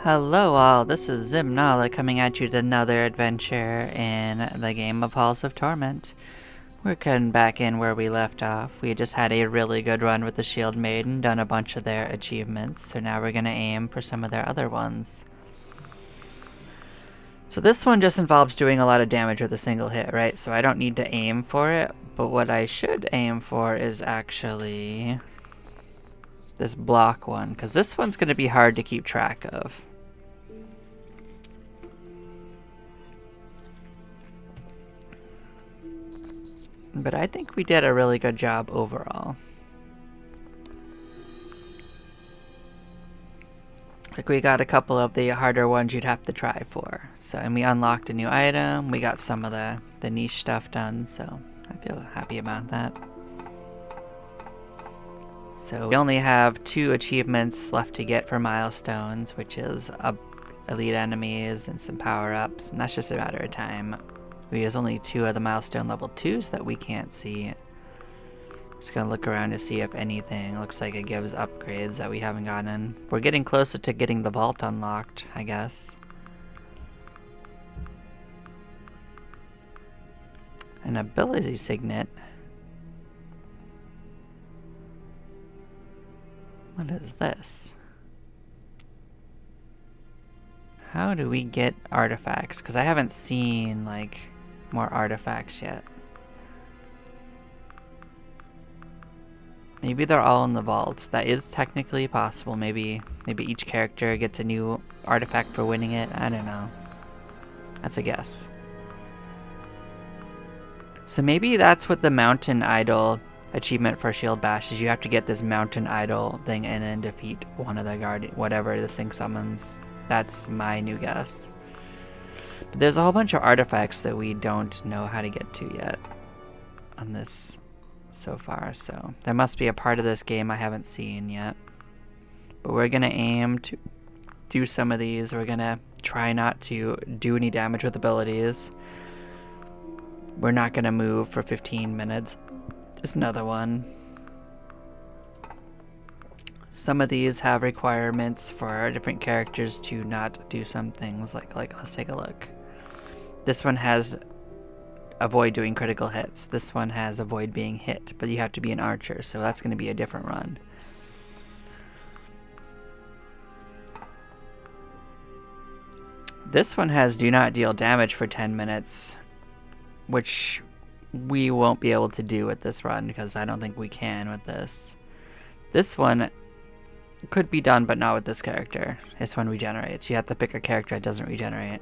Hello all, this is Zimnala coming at you with another adventure in the game of Halls of Torment. We're getting back in where we left off. We just had a really good run with the Shield Maiden, done a bunch of their achievements, so now we're gonna aim for some of their other ones. So this one just involves doing a lot of damage with a single hit, right? So I don't need to aim for it, but what I should aim for is actually this block one, because this one's gonna be hard to keep track of. But I think we did a really good job overall. Like, we got a couple of the harder ones you'd have to try for. So, and we unlocked a new item. We got some of the niche stuff done, so I feel happy about that. So we only have 2 achievements left to get for milestones, which is elite enemies and some power-ups, and that's just a matter of time. There's only 2 of the milestone level 2s that we can't see. Just gonna look around to see if anything looks like it gives upgrades that we haven't gotten. We're getting closer to getting the vault unlocked, I guess. An ability signet. What is this? How do we get artifacts? Because I haven't seen, like, more artifacts yet. Maybe they're all in the vault. That is technically possible. Maybe each character gets a new artifact for winning it. I don't know. That's a guess. So maybe that's what the mountain idol achievement for Shield Bash is. You have to get this mountain idol thing and then defeat one of the guardian, whatever this thing summons. That's my new guess. But there's a whole bunch of artifacts that we don't know how to get to yet on this so far, so there must be a part of this game I haven't seen yet. But we're gonna aim to do some of these. We're gonna try not to do any damage with abilities. We're not gonna move for 15 minutes. Just another one. Some of these have requirements for different characters to not do some things, like let's take a look. This one has avoid doing critical hits. This one has avoid being hit, but you have to be an archer, so that's going to be a different run. This one has do not deal damage for 10 minutes, which we won't be able to do with this run because I don't think we can with this. This one could be done, but not with this character. This one regenerates. You have to pick a character that doesn't regenerate.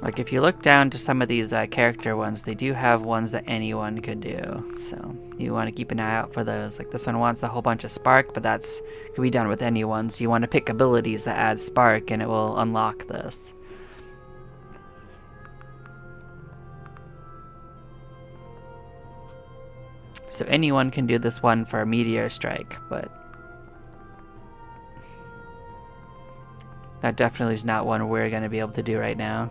Like, if you look down to some of these character ones, they do have ones that anyone could do. So you want to keep an eye out for those. Like, this one wants a whole bunch of spark, but that's can be done with anyone. So you want to pick abilities that add spark, and it will unlock this. So anyone can do this one for a meteor strike, but that definitely is not one we're going to be able to do right now.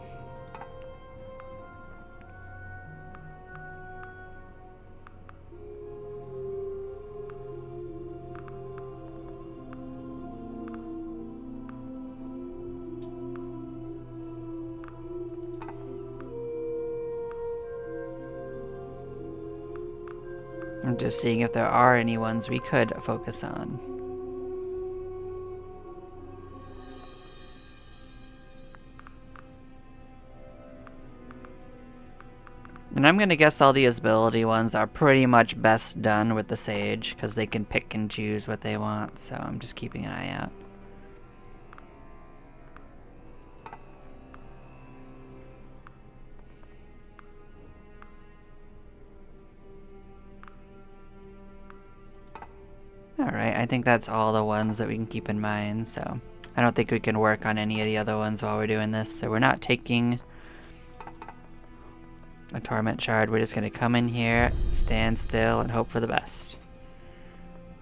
I'm just seeing if there are any ones we could focus on. And I'm gonna guess all these ability ones are pretty much best done with the Sage, because they can pick and choose what they want, so I'm just keeping an eye out. Alright, I think that's all the ones that we can keep in mind, so I don't think we can work on any of the other ones while we're doing this, so we're not taking a Torment Shard. We're just gonna come in here, stand still, and hope for the best.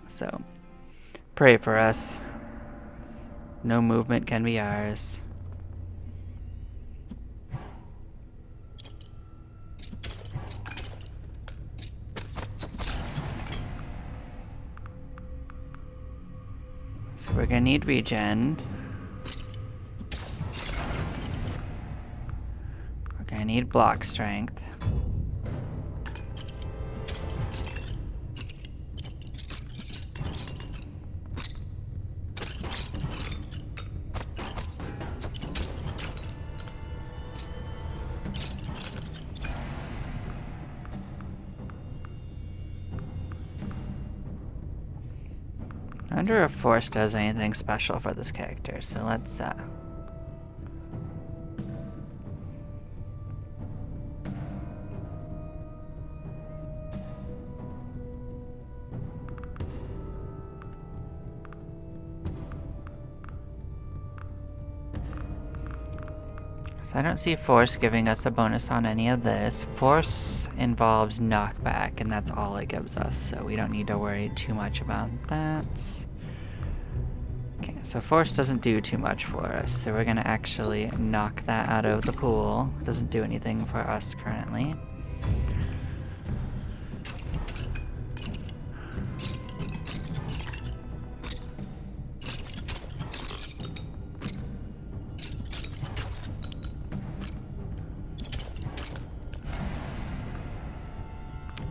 So, pray for us. No movement can be ours. So we're gonna need regen. We're gonna need block strength. I wonder if Force does anything special for this character, so let's I don't see Force giving us a bonus on any of this. Force involves knockback, and that's all it gives us, so we don't need to worry too much about that. Okay, so Force doesn't do too much for us, so we're gonna actually knock that out of the pool. It doesn't do anything for us currently.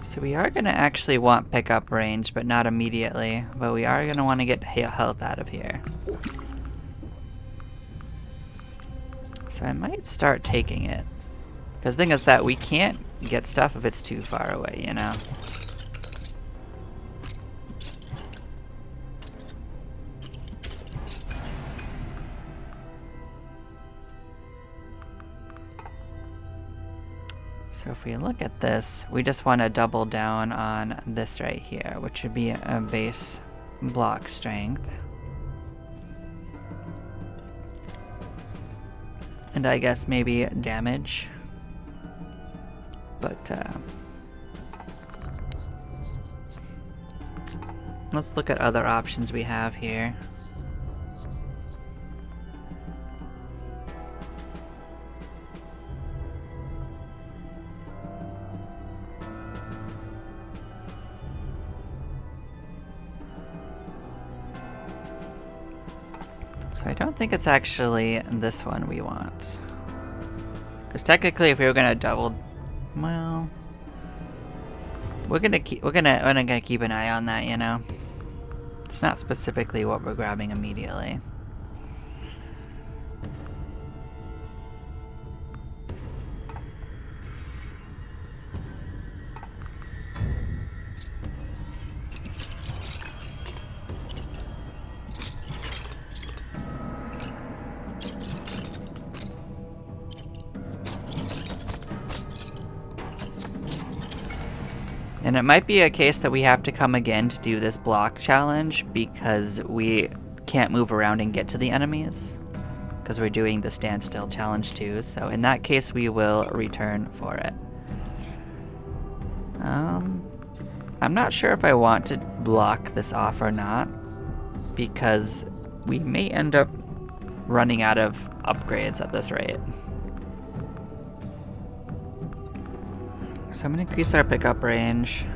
So we are going to actually want pickup range, but not immediately. But we are going to want to get health out of here. So I might start taking it. Because the thing is that we can't get stuff if it's too far away, you know? So if we look at this, we just want to double down on this right here, which would be a base block strength. And I guess maybe damage. But let's look at other options we have here. So I don't think it's actually this one we want. Because technically if we were gonna double, well, we're gonna keep an eye on that, you know. It's not specifically what we're grabbing immediately. And it might be a case that we have to come again to do this block challenge because we can't move around and get to the enemies. Because we're doing the standstill challenge too, so in that case we will return for it. I'm not sure if I want to block this off or not, because we may end up running out of upgrades at this rate. So I'm going to increase our pickup range.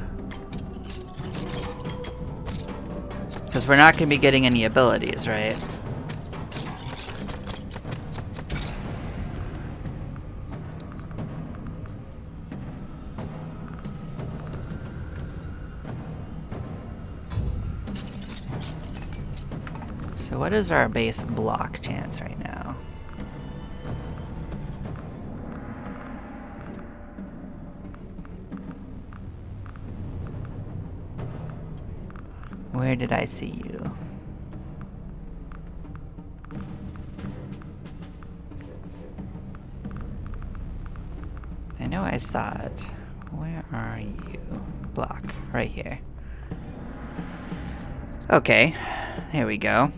Because we're not going to be getting any abilities, right? So what is our base block chance right now? Where did I see you? I know I saw it. Where are you? Block. Right here. Okay. There we go.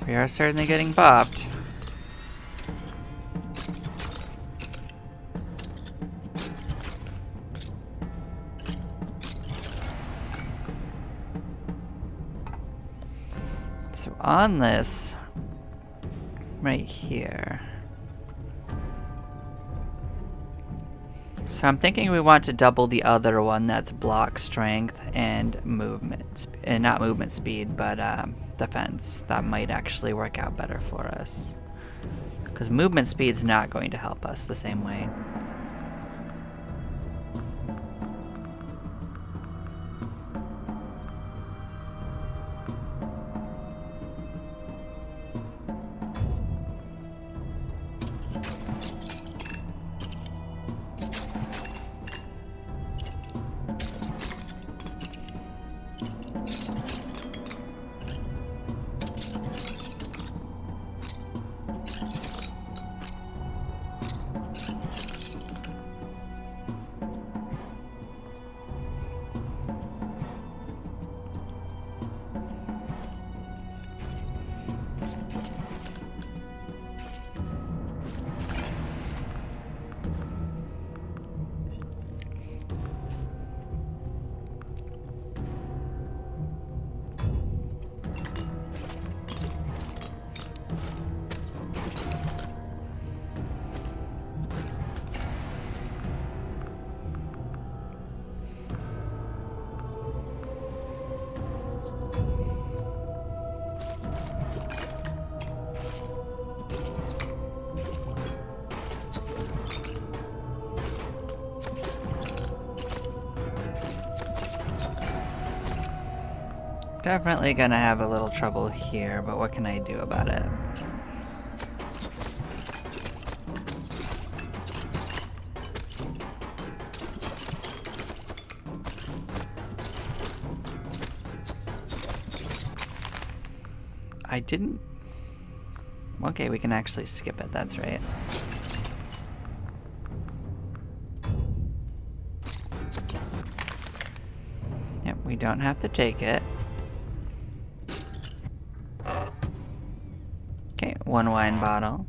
We are certainly getting bopped. So on this, right here. So I'm thinking we want to double the other one, that's block strength and movement, and not movement speed, but defense. That might actually work out better for us. Because movement speed's not going to help us the same way. Definitely gonna have a little trouble here, but what can I do about it? I didn't... Okay, we can actually skip it, that's right. Yep, we don't have to take it. Okay, one wine bottle.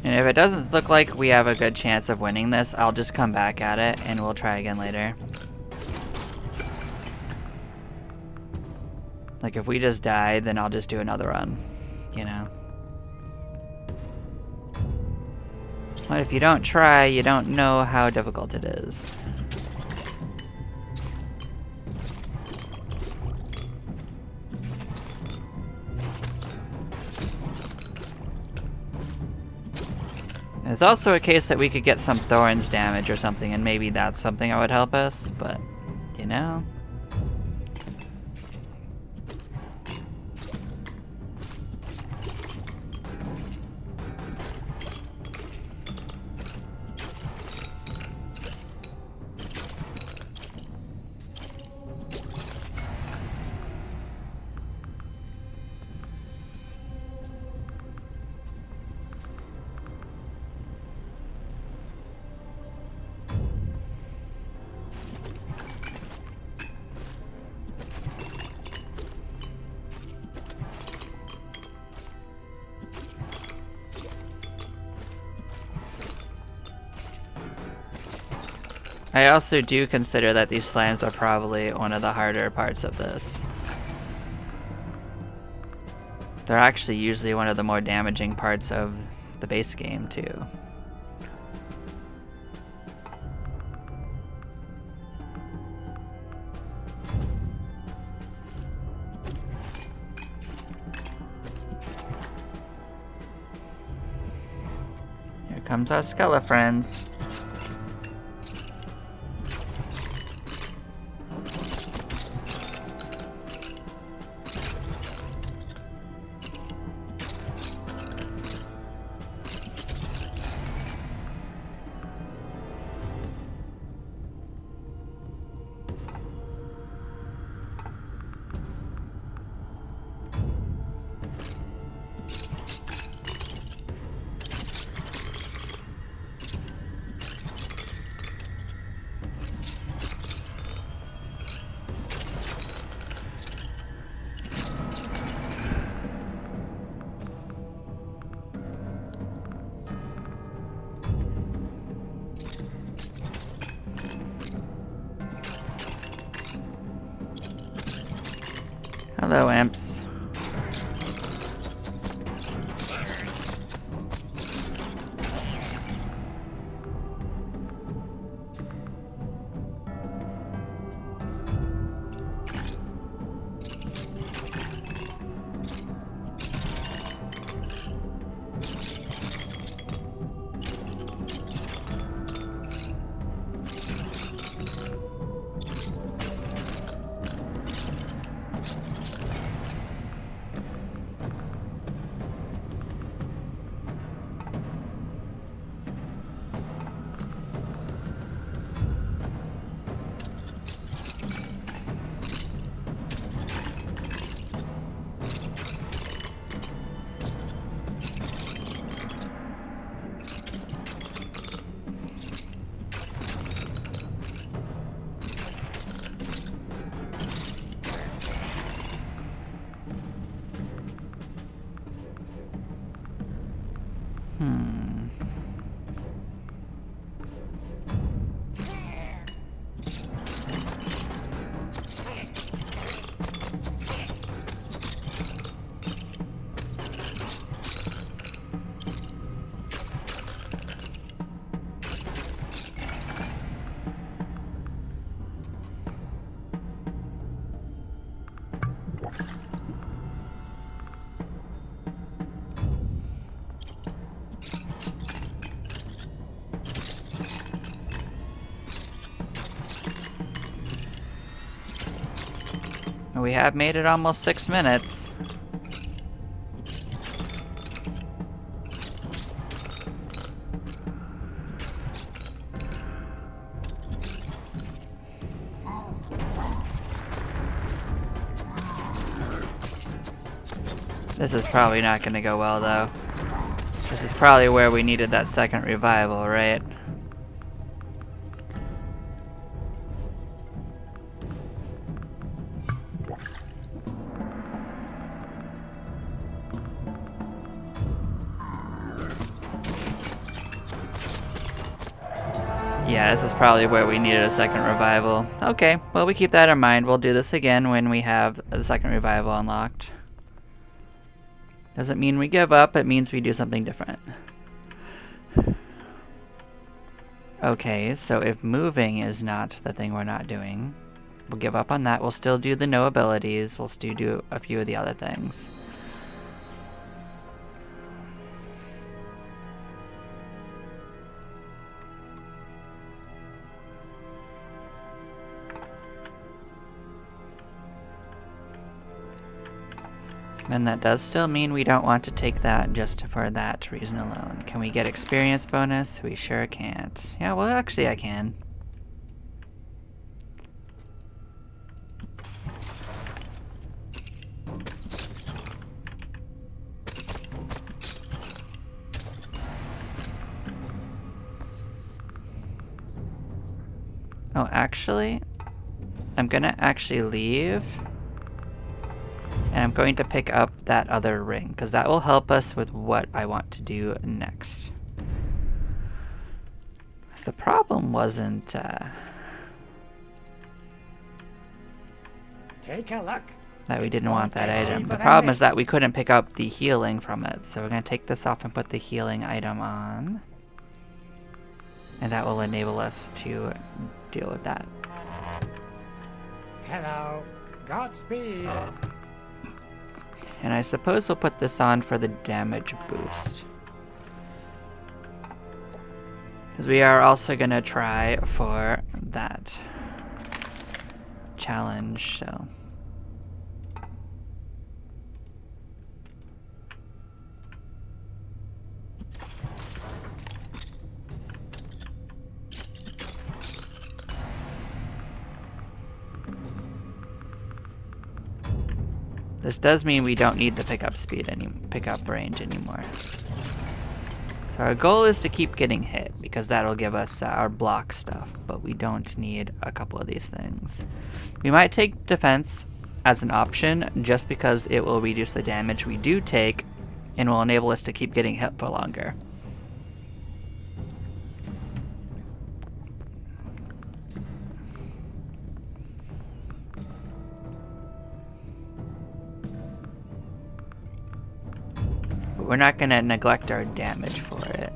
And if it doesn't look like we have a good chance of winning this, I'll just come back at it and we'll try again later. Like if we just die, then I'll just do another run, you know? But if you don't try, you don't know how difficult it is. There's also a case that we could get some thorns damage or something, and maybe that's something that would help us, but, you know. I also do consider that these slimes are probably one of the harder parts of this. They're actually usually one of the more damaging parts of the base game, too. Here comes our Skella friends. Hello, imps. We have made it almost 6 minutes. This is probably not going to go well, though. This is probably where we needed that second revival, right? Yeah, this is probably where we needed a second revival. Okay, well, we keep that in mind. We'll do this again when we have the second revival unlocked. Doesn't mean we give up, it means we do something different. Okay, so if moving is not the thing we're not doing, we'll give up on that. We'll still do the no abilities. We'll still do a few of the other things. And that does still mean we don't want to take that just for that reason alone. Can we get experience bonus? We sure can't. Yeah, well, actually I can. Oh, actually, I'm gonna actually leave. And I'm going to pick up that other ring, because that will help us with what I want to do next. The problem wasn't, Take a look. that we didn't want that item. The problem is that we couldn't pick up the healing from it. So we're going to take this off and put the healing item on. And that will enable us to deal with that. Hello. Godspeed. And I suppose we'll put this on for the damage boost. Because we are also going to try for that challenge, so... This does mean we don't need the pickup range anymore. So our goal is to keep getting hit, because that'll give us our block stuff, but we don't need a couple of these things. We might take defense as an option, just because it will reduce the damage we do take, and will enable us to keep getting hit for longer. we're not gonna neglect our damage for it.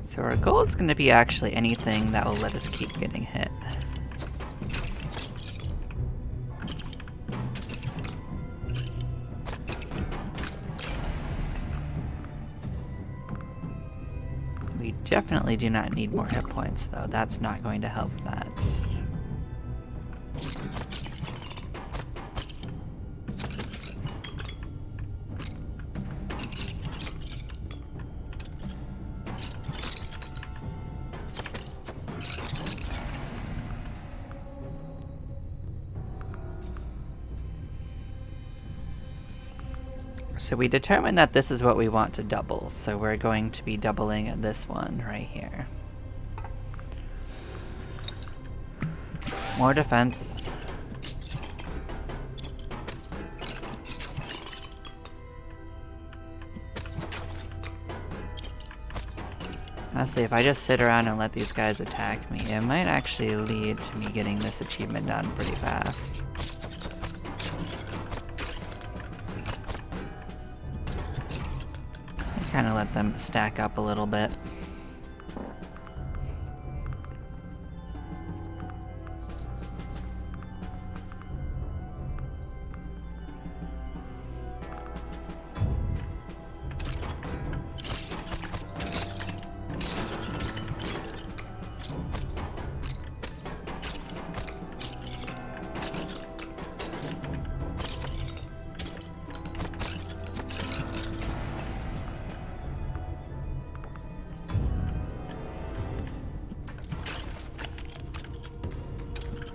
So our goal is gonna be actually anything that will let us keep getting hit. We definitely do not need more hit points, though. That's not going to help that. So we determined that this is what we want to double, so we're going to be doubling this one right here. More defense. Honestly, if I just sit around and let these guys attack me, it might actually lead to me getting this achievement done pretty fast. Kind of let them stack up a little bit.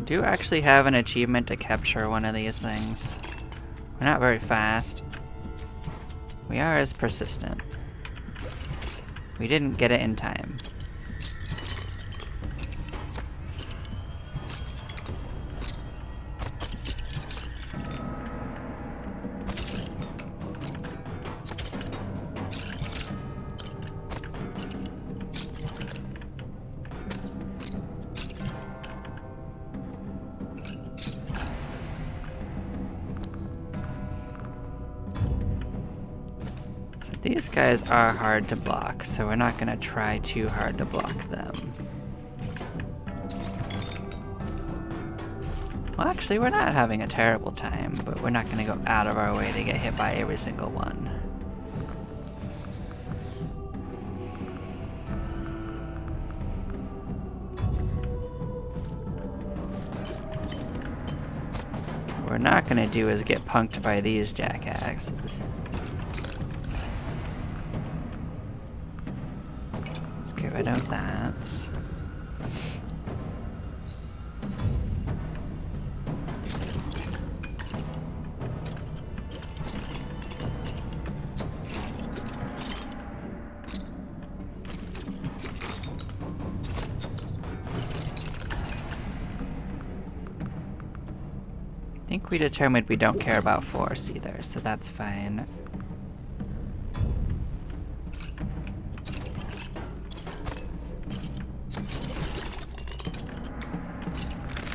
Do actually have an achievement to capture one of these things. We're not very fast. We are as persistent. We didn't get it in time. These guys are hard to block, so we're not going to try too hard to block them. Well, actually, we're not having a terrible time, but we're not going to go out of our way to get hit by every single one. What we're not going to do is get punked by these jackasses. Get rid of that. I think we determined we don't care about force either, so that's fine.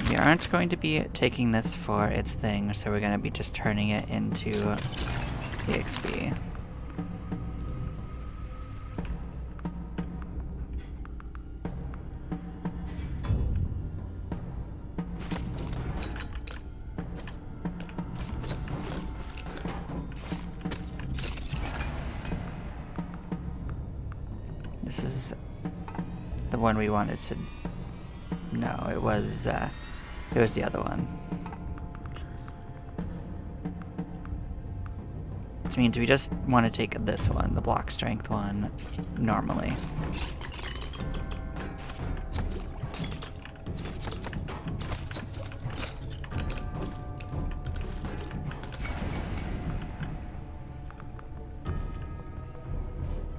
We aren't going to be taking this for its thing, so we're going to be just turning it into EXP. This is the one we wanted to... No, it was the other one. Which means we just want to take this one, the block strength one, normally.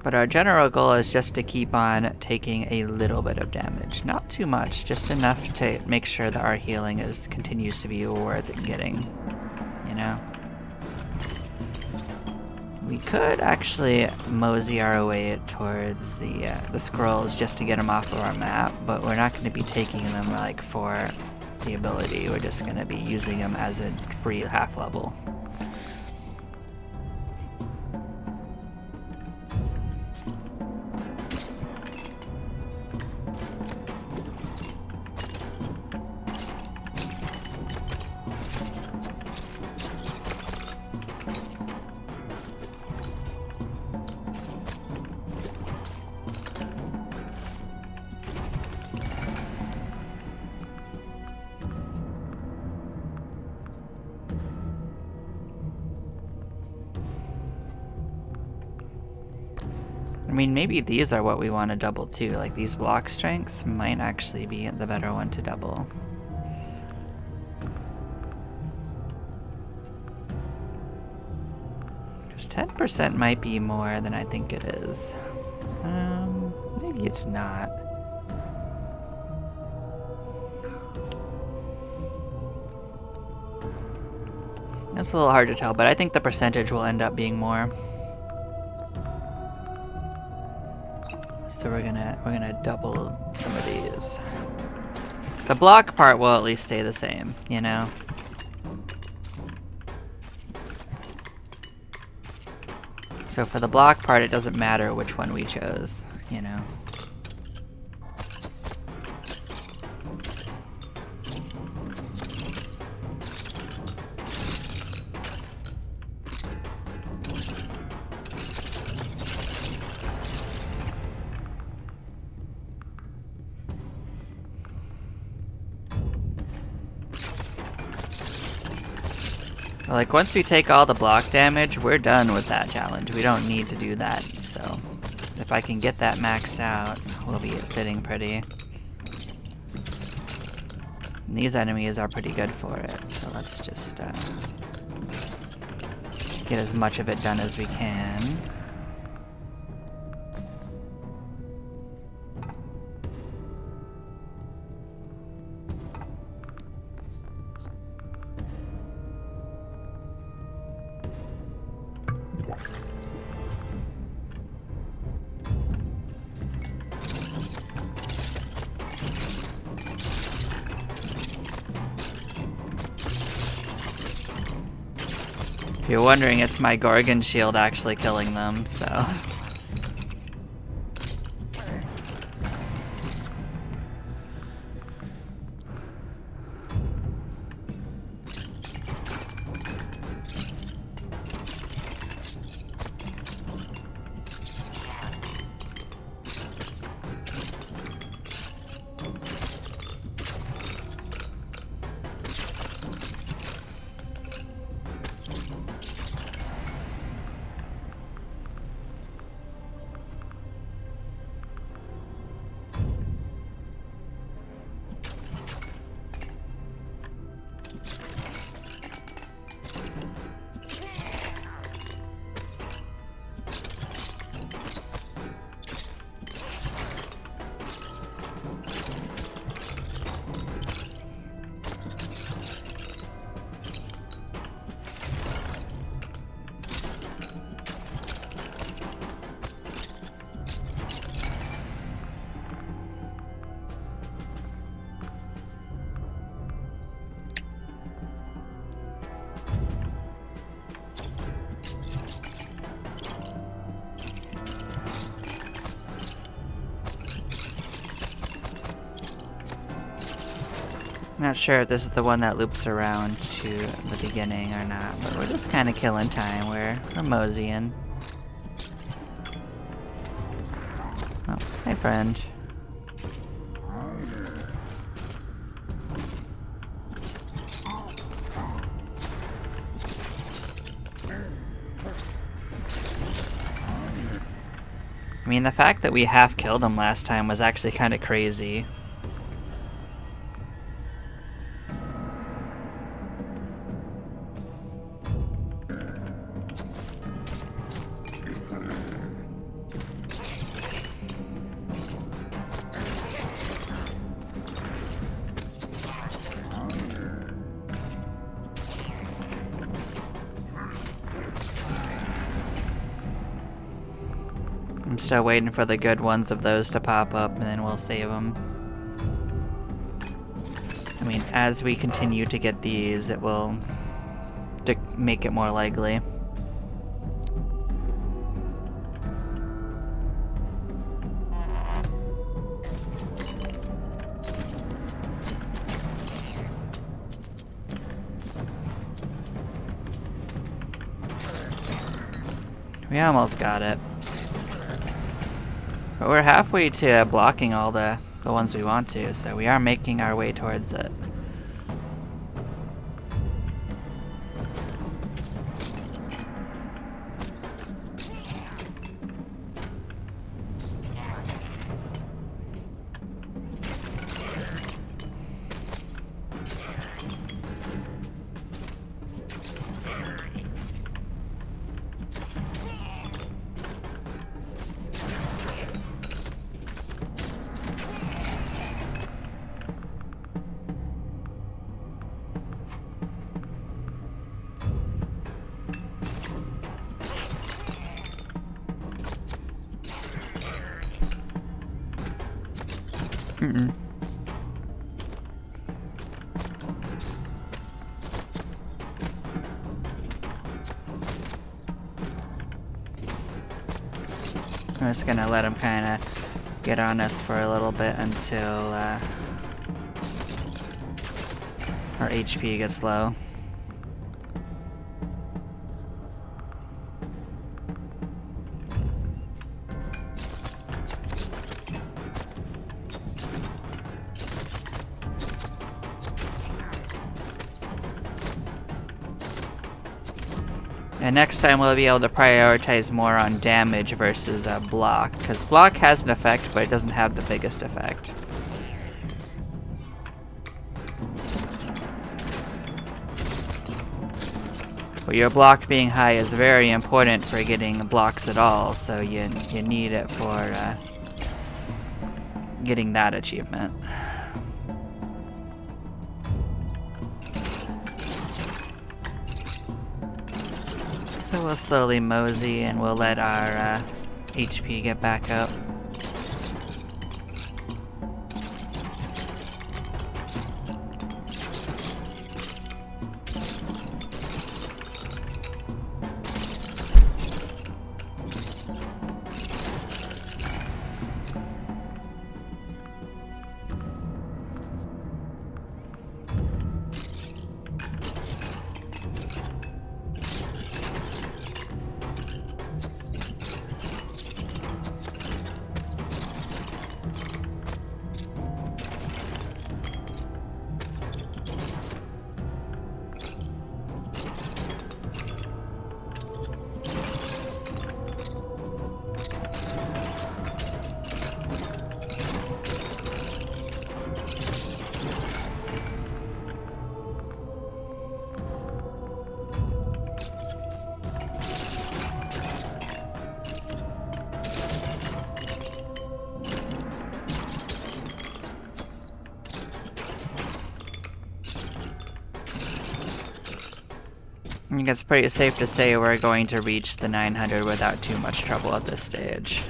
But our general goal is just to keep on taking a little bit of damage. Not too much, just enough to make sure that our healing continues to be worth getting, you know? We could actually mosey our way towards the scrolls just to get them off of our map, but we're not going to be taking them like for the ability. We're just going to be using them as a free half level. I mean, maybe these are what we want to double too. Like these block strengths might actually be the better one to double. Because 10% might be more than I think it is. Maybe it's not. It's a little hard to tell, but I think the percentage will end up being more. So we're gonna double some of these. The block part will at least stay the same, you know? So for the block part, it doesn't matter which one we chose, you know? Like, once we take all the block damage, we're done with that challenge. We don't need to do that, so... If I can get that maxed out, we'll be sitting pretty. And these enemies are pretty good for it, so let's just, get as much of it done as we can. If you're wondering, it's my Gorgon shield actually killing them, so... Not sure if this is the one that loops around to the beginning or not, but we're just kind of killing time. We're moseying. Oh, hi friend. I mean, the fact that we half killed him last time was actually kind of crazy. I'm still waiting for the good ones of those to pop up, and then we'll save them. I mean, as we continue to get these, it will make it more likely. We almost got it. But we're halfway to blocking all the ones we want to, so we are making our way towards it. Mm-mm. I'm just gonna let him kind of get on us for a little bit until our HP gets low. And next time we'll be able to prioritize more on damage versus block, because block has an effect, but it doesn't have the biggest effect. But your block being high is very important for getting blocks at all, so you need it for getting that achievement. So we'll slowly mosey and we'll let our HP get back up. I think it's pretty safe to say we're going to reach the 900 without too much trouble at this stage.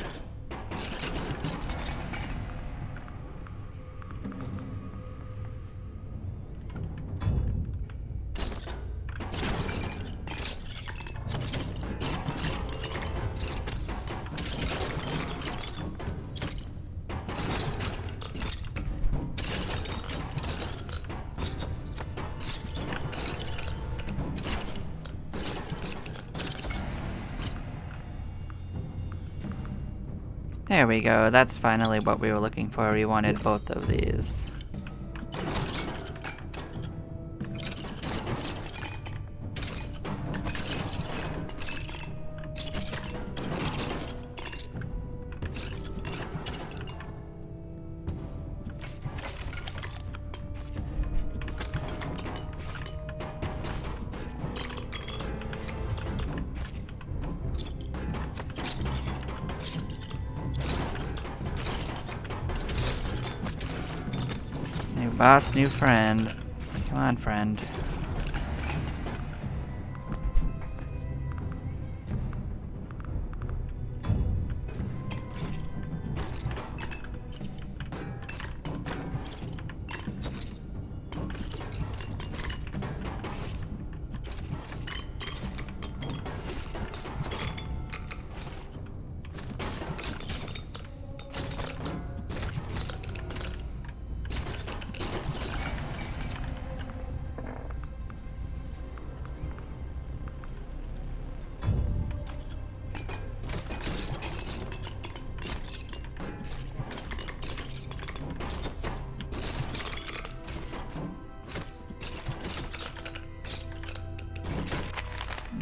There we go, that's finally what we were looking for. We wanted both of these. New boss, new friend. Come on, friend.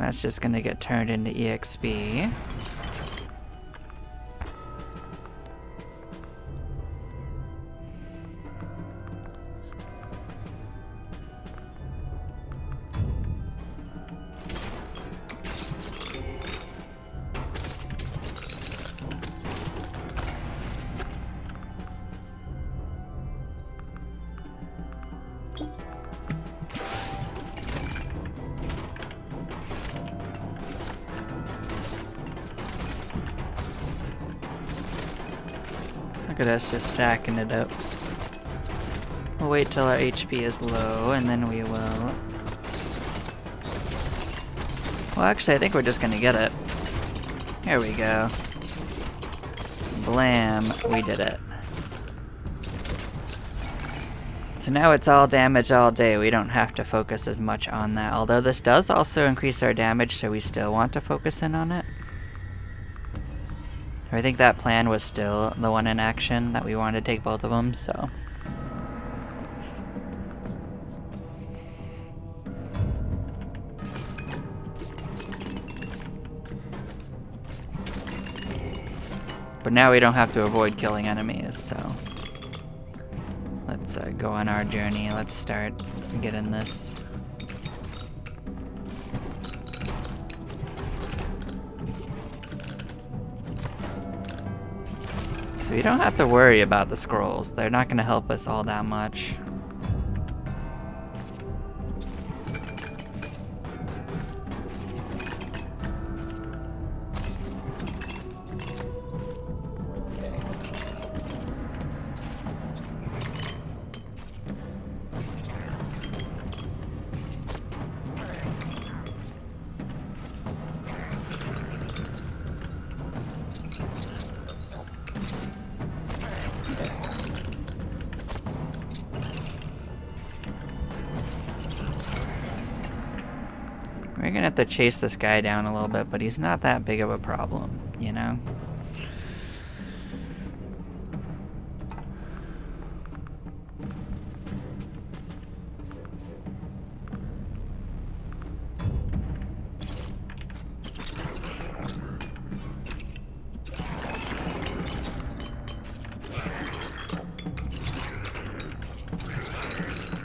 That's just gonna get turned into EXP. Look at us just stacking it up. We'll wait till our HP is low and then we will... Well, actually, I think we're just gonna get it. Here we go. Blam, we did it. So now it's all damage all day. We don't have to focus as much on that. Although this does also increase our damage, so we still want to focus in on it. I think that plan was still the one in action, that we wanted to take both of them, so... But now we don't have to avoid killing enemies, so... Let's go on our journey. Let's start getting this. So we don't have to worry about the scrolls. They're not going to help us all that much. We're gonna have to chase this guy down a little bit, but he's not that big of a problem, you know?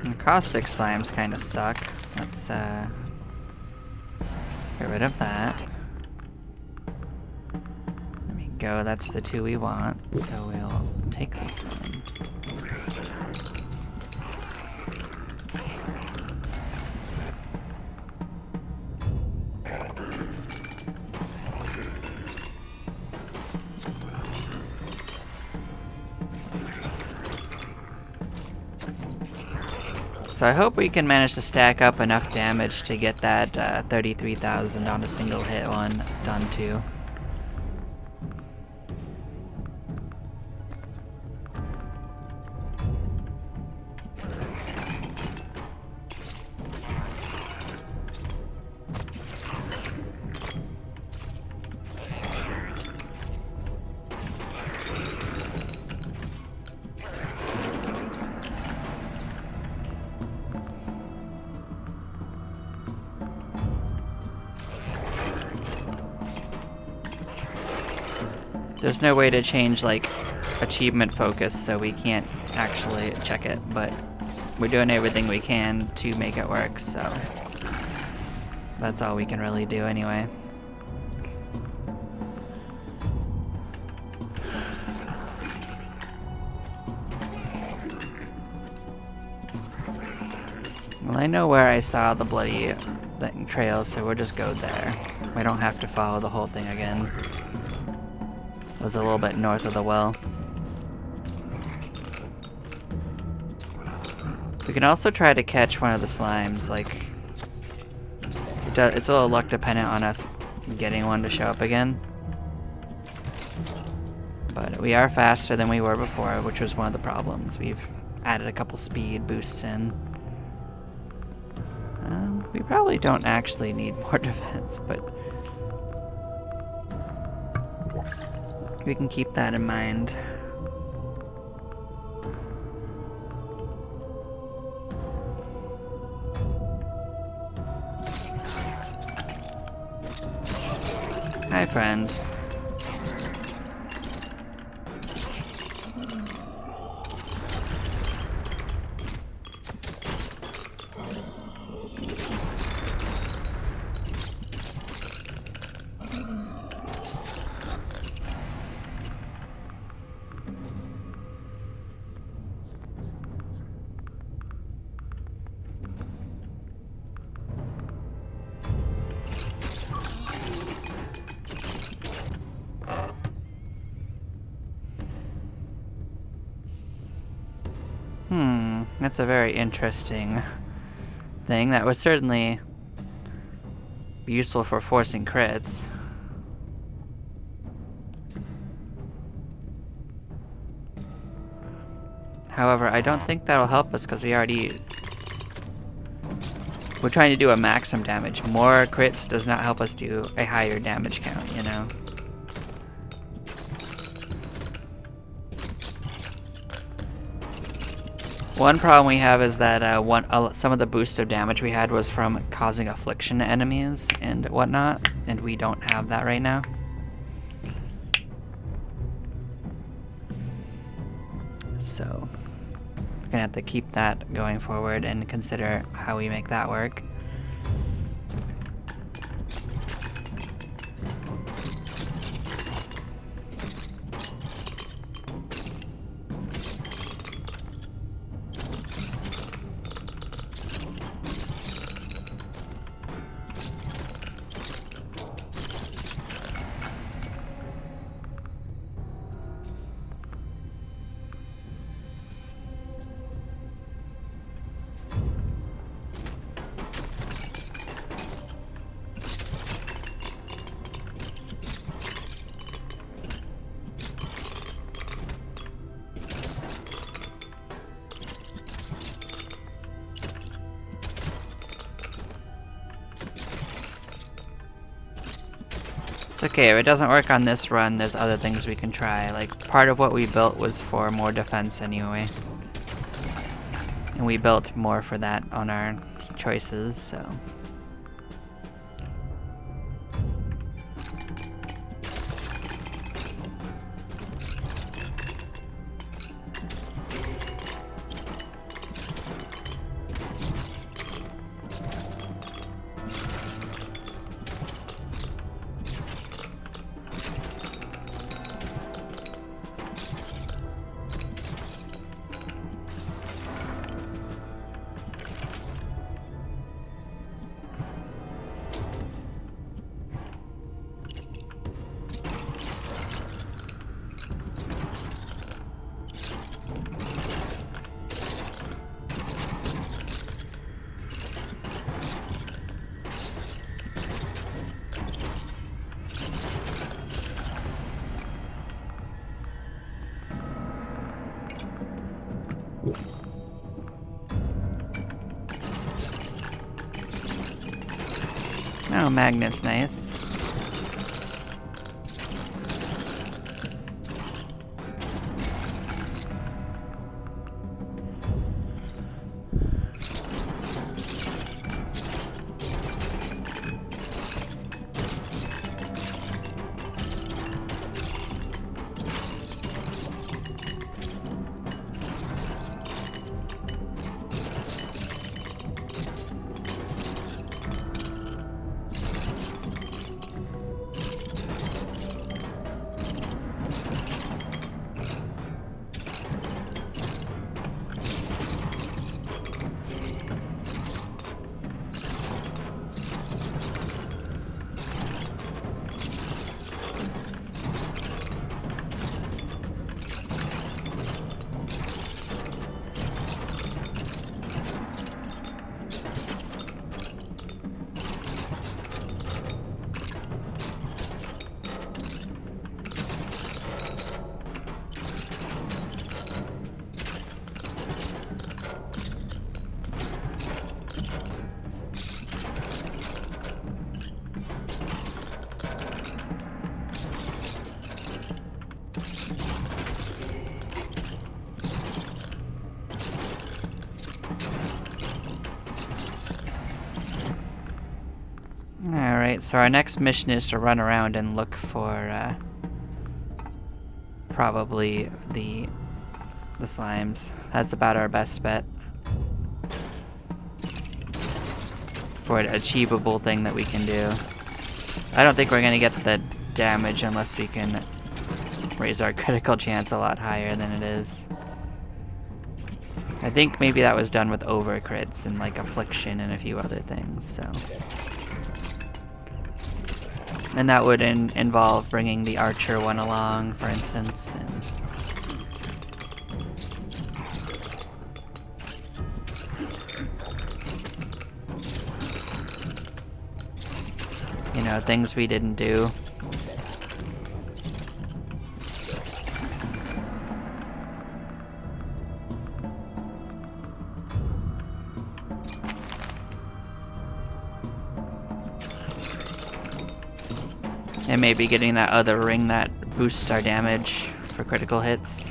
And caustic slimes kind of suck. Let's get rid of that. There we go, that's the two we want, so we'll take this one. So I hope we can manage to stack up enough damage to get that 33,000 on a single hit one done too. There's no way to change, like, achievement focus, so we can't actually check it, but we're doing everything we can to make it work, so that's all we can really do anyway. Well, I know where I saw the bloody trail, so we'll just go there. We don't have to follow the whole thing again. It was a little bit north of the well. We can also try to catch one of the slimes, like... It's a little luck dependent on us getting one to show up again. But we are faster than we were before, which was one of the problems. We've added a couple speed boosts in. We probably don't actually need more defense, but... we can keep that in mind. Hi, friend. That's a very interesting thing. That was certainly useful for forcing crits. However, I don't think that'll help us because we're trying to do a maximum damage. More crits does not help us do a higher damage count, you know? One problem we have is that some of the boost of damage we had was from causing affliction to enemies and whatnot, and we don't have that right now. So, we're gonna have to keep that going forward and consider how we make that work. It's okay, if it doesn't work on this run, there's other things we can try. Like, part of what we built was for more defense anyway. And we built more for that on our choices, so... Oh, magnet's nice. Alright, so our next mission is to run around and look for probably the slimes. That's about our best bet for an achievable thing that we can do. I don't think we're gonna get the damage unless we can raise our critical chance a lot higher than it is. I think maybe that was done with overcrits and like affliction and a few other things, so. And that would involve bringing the archer one along, for instance, and you know, things we didn't do. And maybe getting that other ring that boosts our damage for critical hits.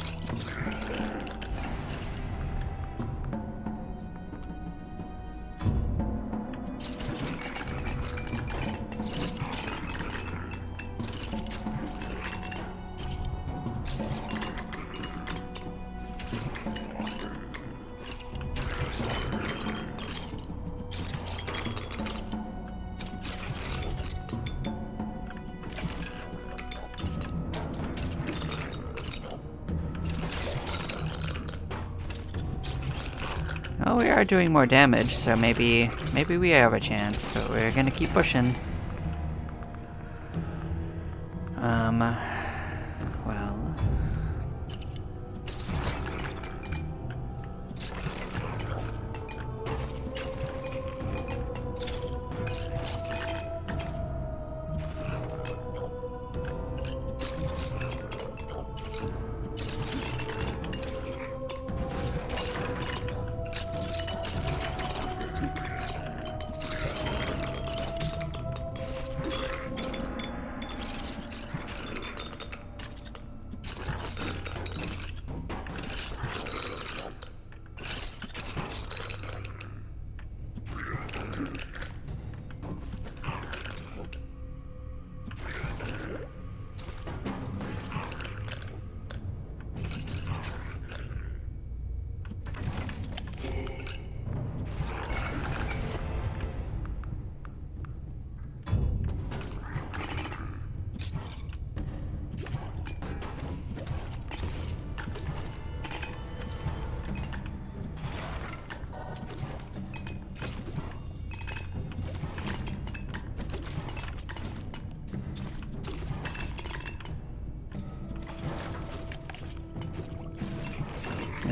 Oh, we are doing more damage, so maybe we have a chance, but we're gonna keep pushing. Well.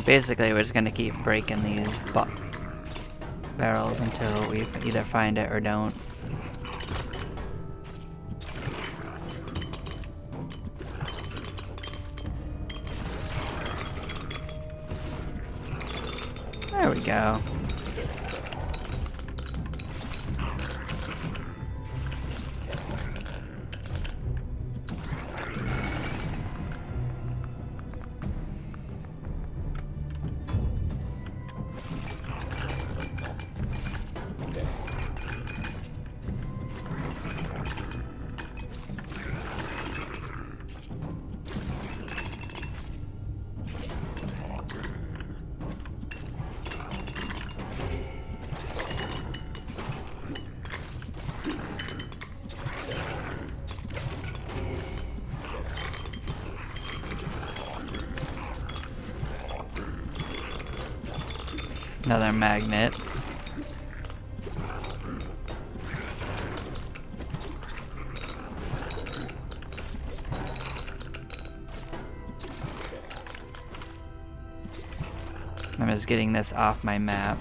Basically, we're just gonna keep breaking these barrels until we either find it or don't. There we go. Another magnet. I'm just getting this off my map.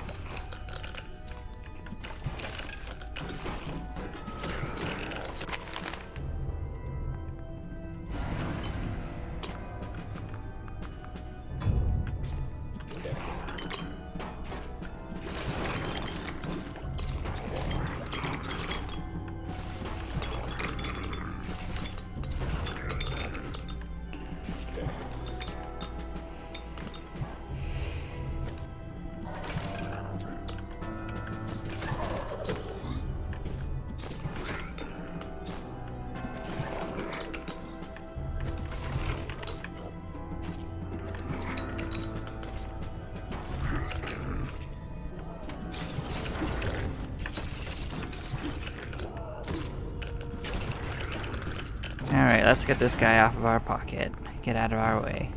Alright, let's get this guy off of our pocket. Get out of our way.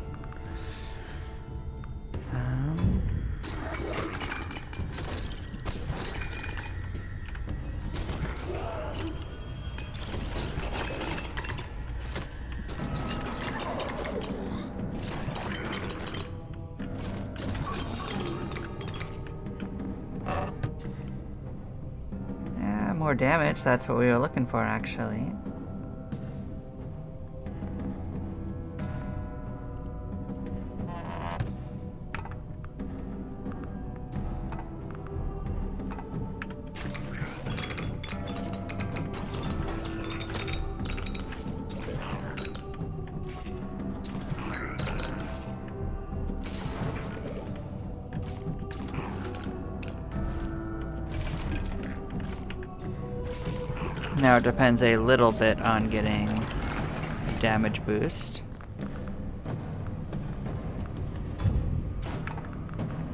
Yeah, more damage. That's what we were looking for, actually. Now it depends a little bit on getting damage boost.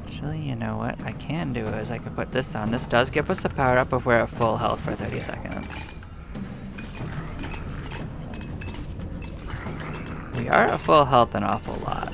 Actually, you know what I can do is I can put this on. This does give us a power up if we're at full health for 30 seconds. We are at full health an awful lot.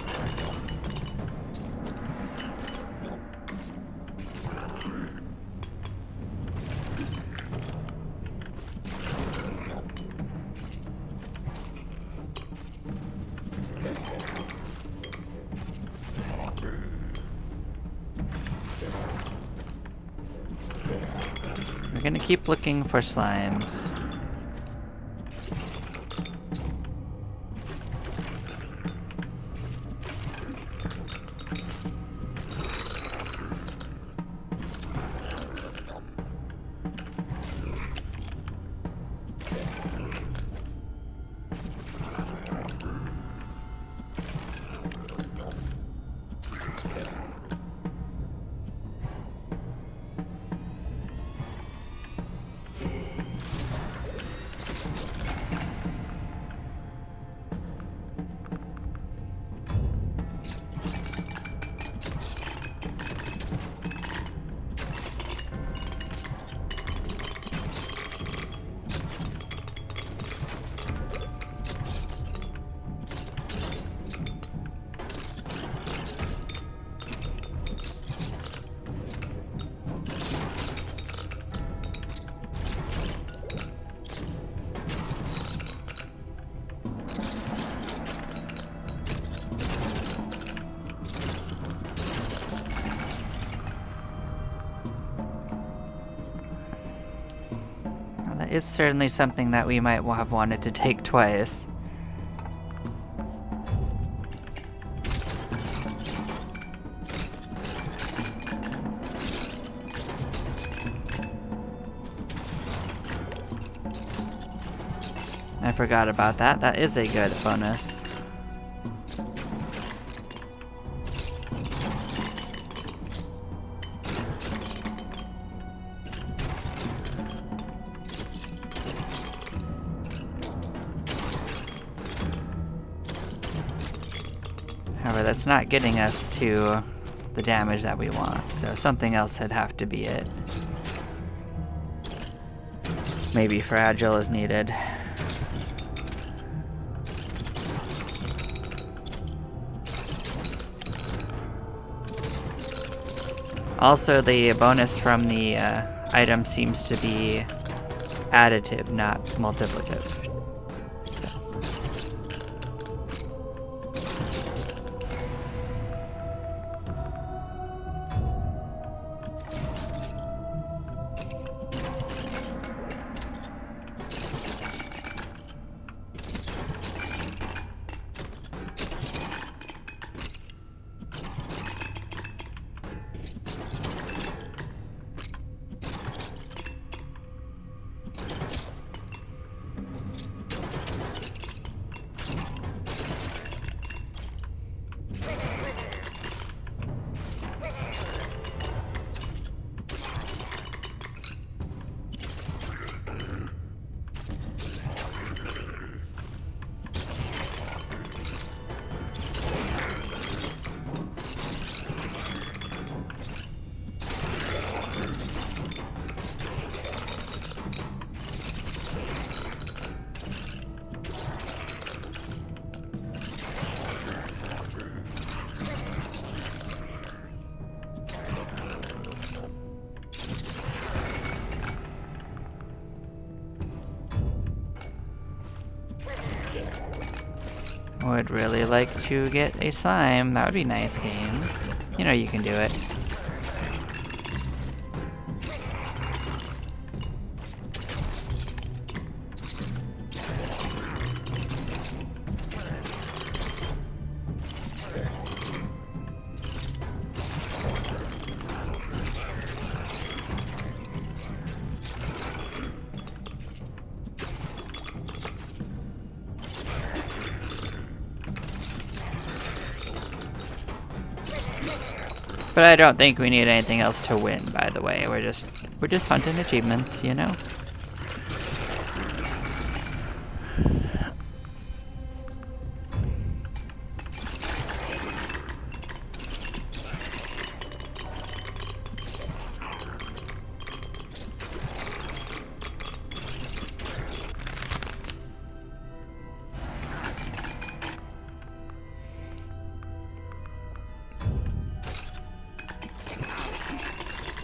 We're gonna keep looking for slimes. It's certainly something that we might have wanted to take twice. I forgot about that. That is a good bonus. However, that's not getting us to the damage that we want, so something else would have to be it. Maybe fragile is needed. Also, the bonus from the item seems to be additive, not multiplicative. would really like to get a slime. That would be nice, game. You know you can do it. But I don't think we need anything else to win, by the way. We're just hunting achievements, you know?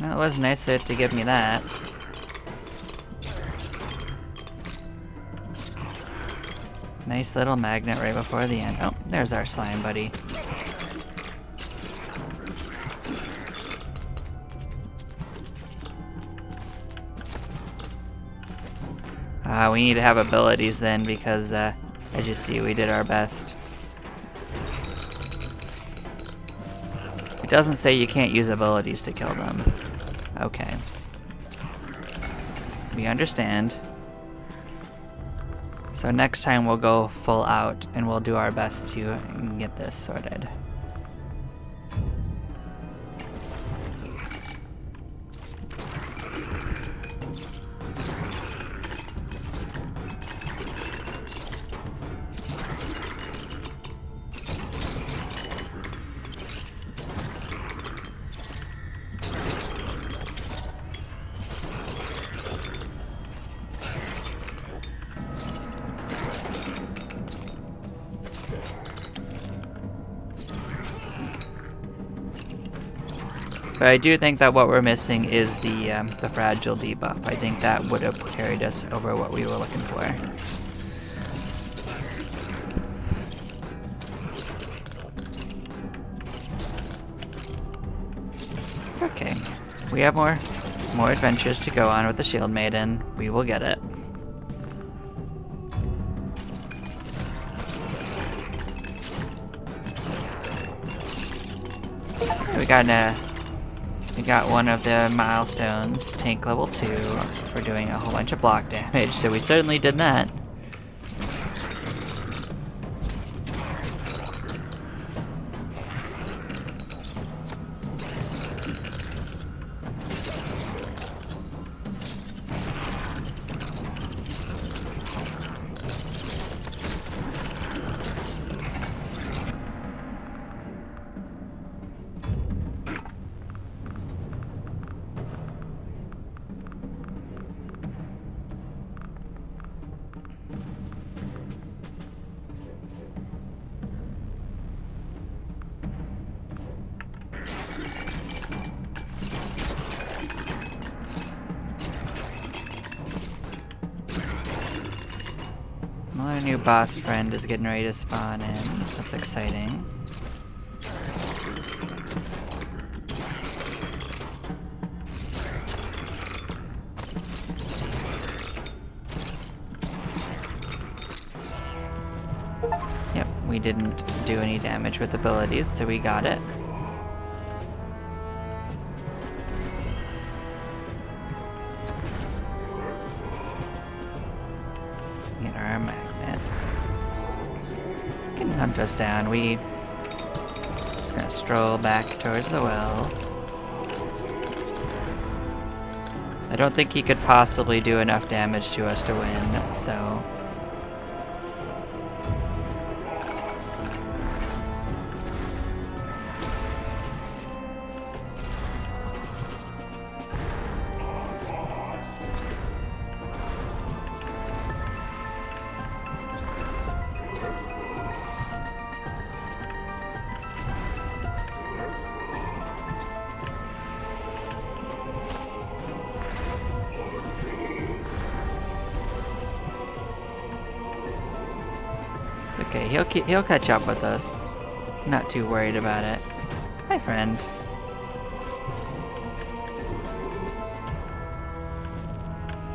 Well, it was nice of it to give me that. Nice little magnet right before the end. Oh, there's our slime buddy. We need to have abilities then because, as you see, we did our best. It doesn't say you can't use abilities to kill them. Okay. We understand. So next time we'll go full out and we'll do our best to get this sorted. But I do think that what we're missing is the fragile debuff. I think that would have carried us over what we were looking for. It's okay. We have more adventures to go on with the Shield Maiden. We will get it. We got one of the milestones, tank level 2, for doing a whole bunch of block damage, so we certainly did that. Another new boss friend is getting ready to spawn in. That's exciting. Yep, we didn't do any damage with abilities, so we got it. Let's get our magnet. Can hunt us down. We just gonna stroll back towards the well. I don't think he could possibly do enough damage to us to win, so. okay, he'll catch up with us. Not too worried about it. Hi, friend.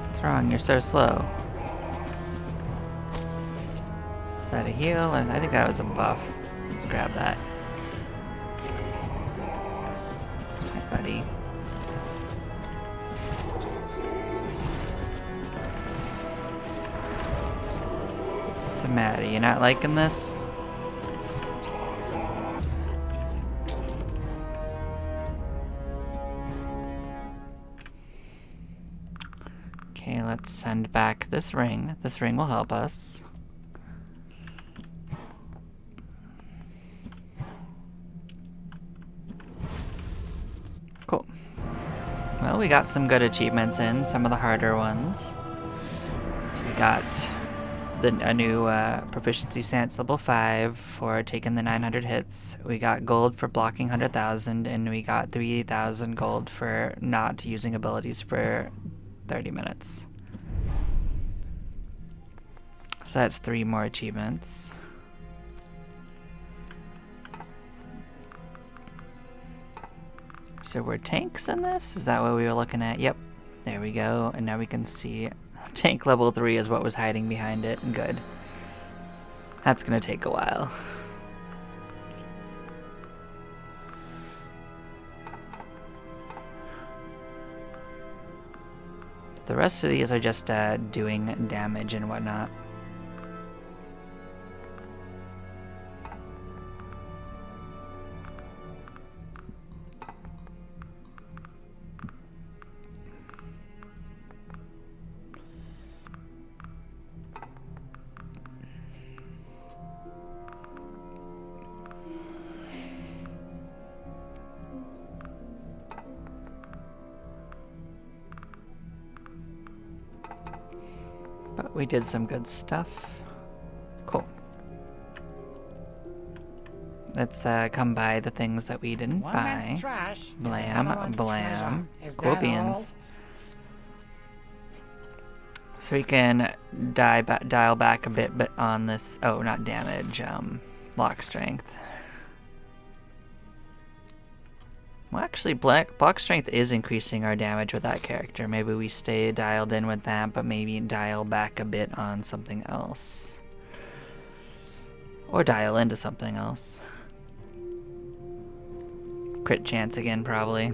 What's wrong? You're so slow. Is that a heal? And I think that was a buff. Let's grab that. Hi, buddy. What's the matter? You not liking this? Okay, let's send back this ring. This ring will help us. Cool. Well, we got some good achievements in, some of the harder ones. So we got a new proficiency stance level 5 for taking the 900 hits. We got gold for blocking 100,000, and we got 3,000 gold for not using abilities for 30 minutes. So that's 3 more achievements. So we're tanks in this? Is that what we were looking at? Yep. There we go. And now we can see tank level 3 is what was hiding behind it. Good. That's gonna take a while. The rest of these are just doing damage and whatnot. But we did some good stuff. Cool. Let's come buy the things that we didn't One buy. man's trash, Blam, another one's blam. treasure. Is Cool that beans. So we can dial back a bit, but on this, oh, not damage, block strength. Well, actually, block strength is increasing our damage with that character. Maybe we stay dialed in with that, but maybe dial back a bit on something else. Or dial into something else. Crit chance again, probably.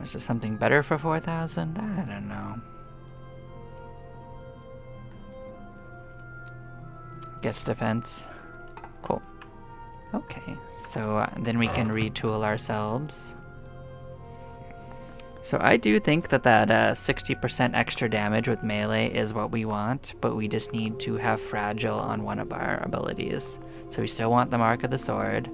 Was there something better for 4,000? I don't know. Guess defense. Cool. Okay, so then we can retool ourselves. So I do think that 60% extra damage with melee is what we want, but we just need to have fragile on one of our abilities. So we still want the mark of the sword.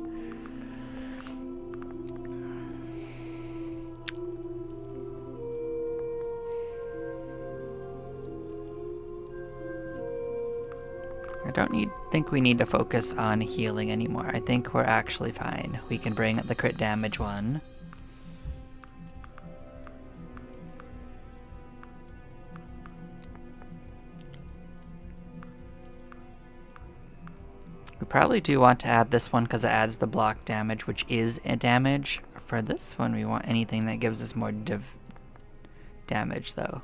I don't think we need to focus on healing anymore. I think we're actually fine. We can bring the crit damage one. We probably do want to add this one because it adds the block damage, which is a damage. For this one, we want anything that gives us more damage, though.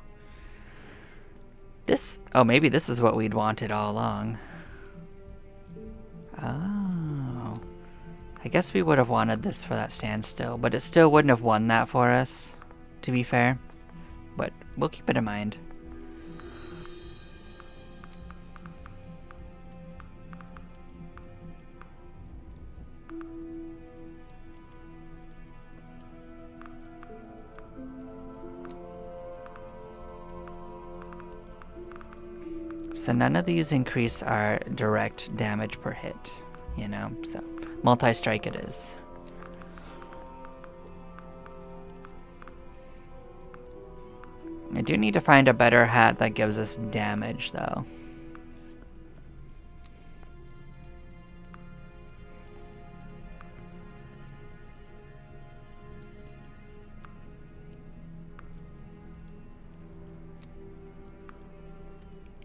This, oh, maybe this is what we'd wanted all along. Oh. I guess we would have wanted this for that standstill, but it still wouldn't have won that for us, to be fair. But we'll keep it in mind. So none of these increase our direct damage per hit, you know, so multi-strike it is. I do need to find a better hat that gives us damage, though.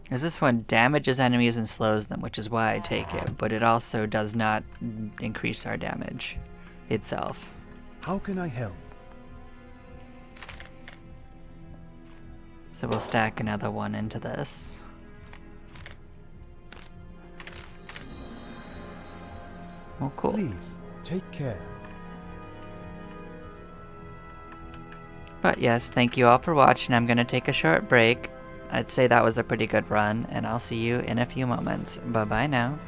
Because this one damages enemies and slows them, which is why I take it, but it also does not increase our damage itself. How can I help? So we'll stack another one into this. Oh, cool. Please, take care. But yes, thank you all for watching. I'm going to take a short break. I'd say that was a pretty good run, and I'll see you in a few moments. Bye-bye now.